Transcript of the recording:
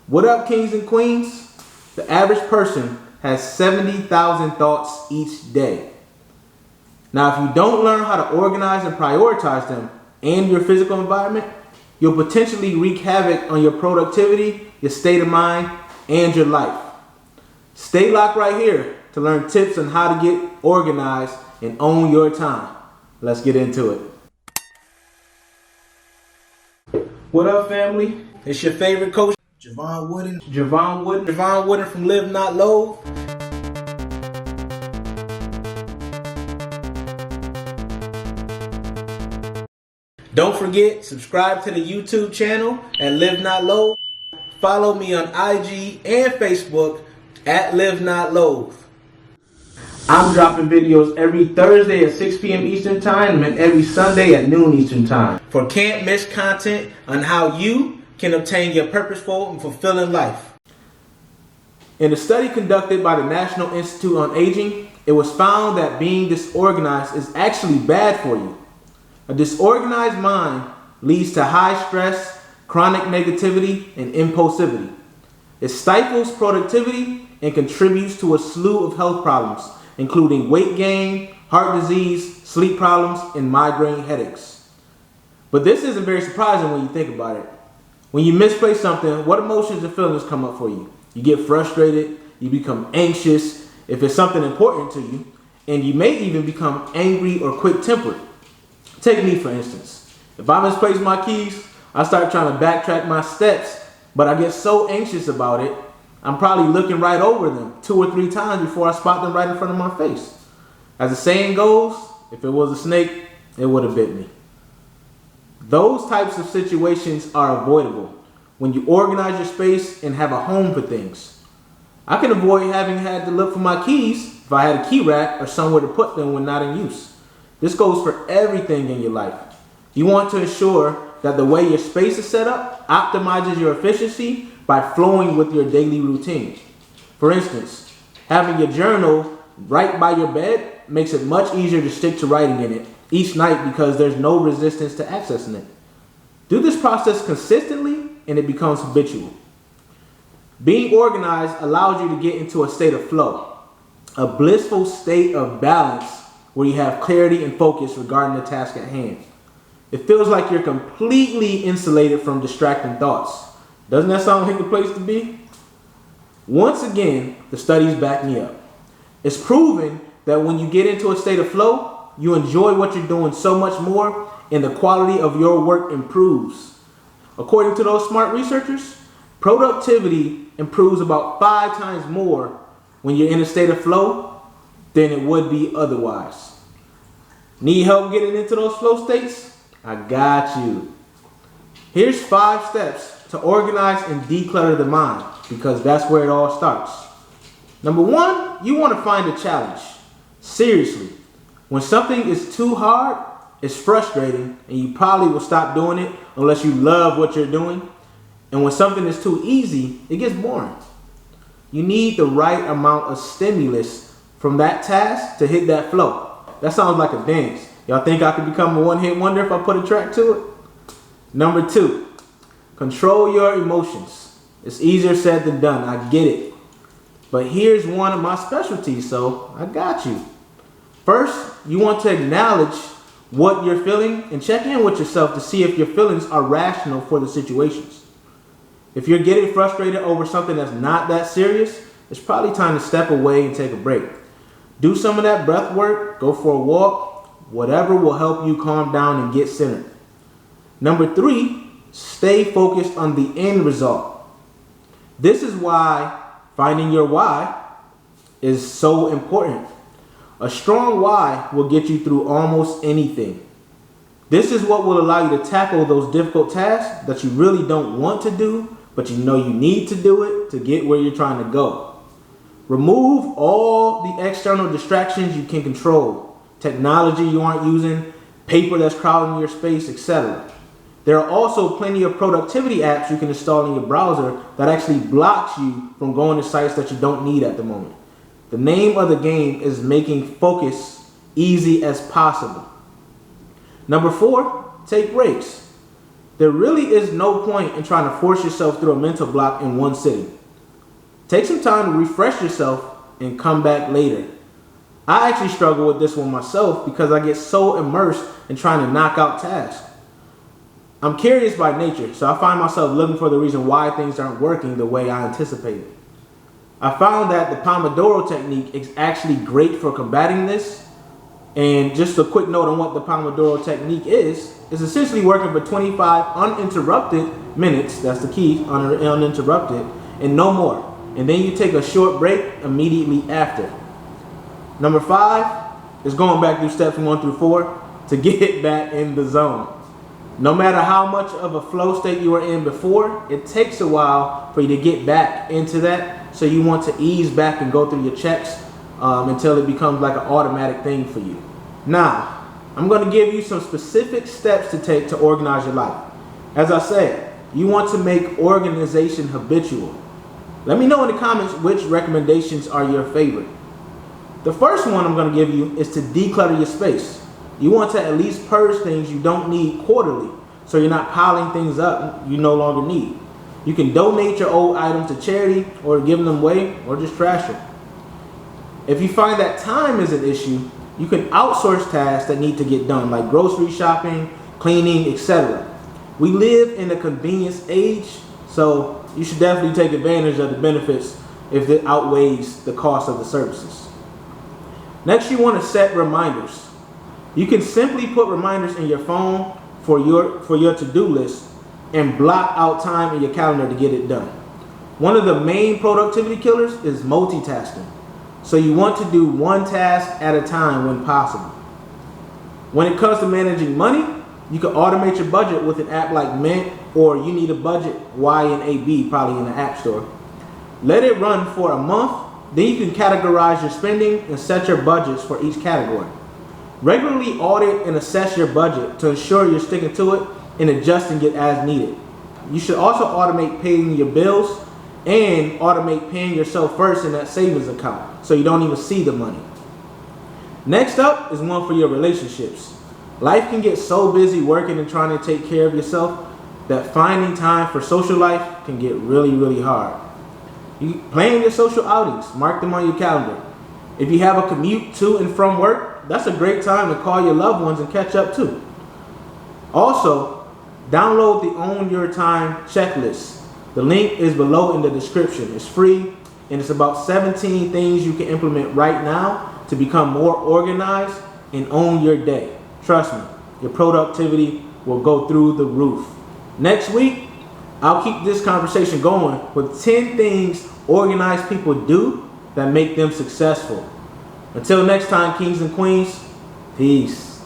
What up, kings and queens? The average person has 70,000 thoughts each day. Now, if you don't learn how to organize and prioritize them and your physical environment, you'll potentially wreak havoc on your productivity, your state of mind, and your life. Stay locked right here to learn tips on how to get organized and own your time. Let's get into it. What up, family? It's your favorite coach, Javon Wooden from LiveNotLoathe. Don't forget, subscribe to the YouTube channel at LiveNotLoathe. Follow me on IG and Facebook at LiveNotLoathe. I'm dropping videos every Thursday at 6 p.m. Eastern Time and every Sunday at noon Eastern Time for can't miss content on how you can obtain your purposeful and fulfilling life. In a study conducted by the National Institute on Aging, it was found that being disorganized is actually bad for you. A disorganized mind leads to high stress, chronic negativity, and impulsivity. It stifles productivity and contributes to a slew of health problems, including weight gain, heart disease, sleep problems, and migraine headaches. But this isn't very surprising when you think about it. When you misplace something, what emotions and feelings come up for you? You get frustrated, you become anxious if it's something important to you, and you may even become angry or quick-tempered. Take me, for instance. If I misplace my keys, I start trying to backtrack my steps, but I get so anxious about it, I'm probably looking right over them 2 or 3 times before I spot them right in front of my face. As the saying goes, if it was a snake, it would have bit me. Those types of situations are avoidable when you organize your space and have a home for things. I can avoid having had to look for my keys if I had a key rack or somewhere to put them when not in use. This goes for everything in your life. You want to ensure that the way your space is set up optimizes your efficiency by flowing with your daily routine. For instance, having your journal right by your bed makes it much easier to stick to writing in it each night because there's no resistance to accessing it. Do this process consistently and it becomes habitual. Being organized allows you to get into a state of flow, a blissful state of balance where you have clarity and focus regarding the task at hand. It feels like you're completely insulated from distracting thoughts. Doesn't that sound like the place to be? Once again, the studies back me up. It's proven that when you get into a state of flow, you enjoy what you're doing so much more and the quality of your work improves. According to those smart researchers, productivity improves about 5 times more when you're in a state of flow than it would be otherwise. Need help getting into those flow states? I got you. Here's 5 steps to organize and declutter the mind, because that's where it all starts. Number 1, you want to find a challenge. Seriously, when something is too hard, it's frustrating, and you probably will stop doing it unless you love what you're doing. And when something is too easy, it gets boring. You need the right amount of stimulus from that task to hit that flow. That sounds like a dance. Y'all think I could become a one-hit wonder if I put a track to it? Number 2, control your emotions. It's easier said than done, I get it. But here's one of my specialties, so I got you. First, you want to acknowledge what you're feeling and check in with yourself to see if your feelings are rational for the situations. If you're getting frustrated over something that's not that serious, it's probably time to step away and take a break. Do some of that breath work, go for a walk, whatever will help you calm down and get centered. Number 3, stay focused on the end result. This is why finding your why is so important. A strong why will get you through almost anything. This is what will allow you to tackle those difficult tasks that you really don't want to do, but you know you need to do it to get where you're trying to go. Remove all the external distractions you can control. Technology you aren't using, paper that's crowding your space, etc. There are also plenty of productivity apps you can install in your browser that actually blocks you from going to sites that you don't need at the moment. The name of the game is making focus easy as possible. Number 4, take breaks. There really is no point in trying to force yourself through a mental block in one sitting. Take some time to refresh yourself and come back later. I actually struggle with this one myself because I get so immersed in trying to knock out tasks. I'm curious by nature, so I find myself looking for the reason why things aren't working the way I anticipated. I found that the Pomodoro Technique is actually great for combating this. And just a quick note on what the Pomodoro Technique is essentially working for 25 uninterrupted minutes, that's the key, uninterrupted, and no more. And then you take a short break immediately after. Number 5 is going back through steps 1 through 4 to get back in the zone. No matter how much of a flow state you were in before, it takes a while for you to get back into that. So you want to ease back and go through your checks until it becomes like an automatic thing for you. Now, I'm going to give you some specific steps to take to organize your life. As I said, you want to make organization habitual. Let me know in the comments which recommendations are your favorite. The first one I'm going to give you is to declutter your space. You want to at least purge things you don't need quarterly, so you're not piling things up you no longer need. You can donate your old items to charity or give them away or just trash them. If you find that time is an issue, you can outsource tasks that need to get done, like grocery shopping, cleaning, etc. We live in a convenience age, so you should definitely take advantage of the benefits if it outweighs the cost of the services. Next, you want to set reminders. You can simply put reminders in your phone for your to-do list and block out time in your calendar to get it done. One of the main productivity killers is multitasking. So you want to do one task at a time when possible. When it comes to managing money, you can automate your budget with an app like Mint, or you need a budget, YNAB, probably in the App Store. Let it run for a month, then you can categorize your spending and set your budgets for each category. Regularly audit and assess your budget to ensure you're sticking to it and adjusting it as needed. You should also automate paying your bills and automate paying yourself first in that savings account so you don't even see the money. Next up is one for your relationships. Life can get so busy working and trying to take care of yourself that finding time for social life can get really, really hard. You plan your social outings, mark them on your calendar. If you have a commute to and from work, that's a great time to call your loved ones and catch up too. Also, download the Own Your Time checklist. The link is below in the description. It's free and it's about 17 things you can implement right now to become more organized and own your day. Trust me, your productivity will go through the roof. Next week, I'll keep this conversation going with 10 things organized people do that make them successful. Until next time, kings and queens, peace.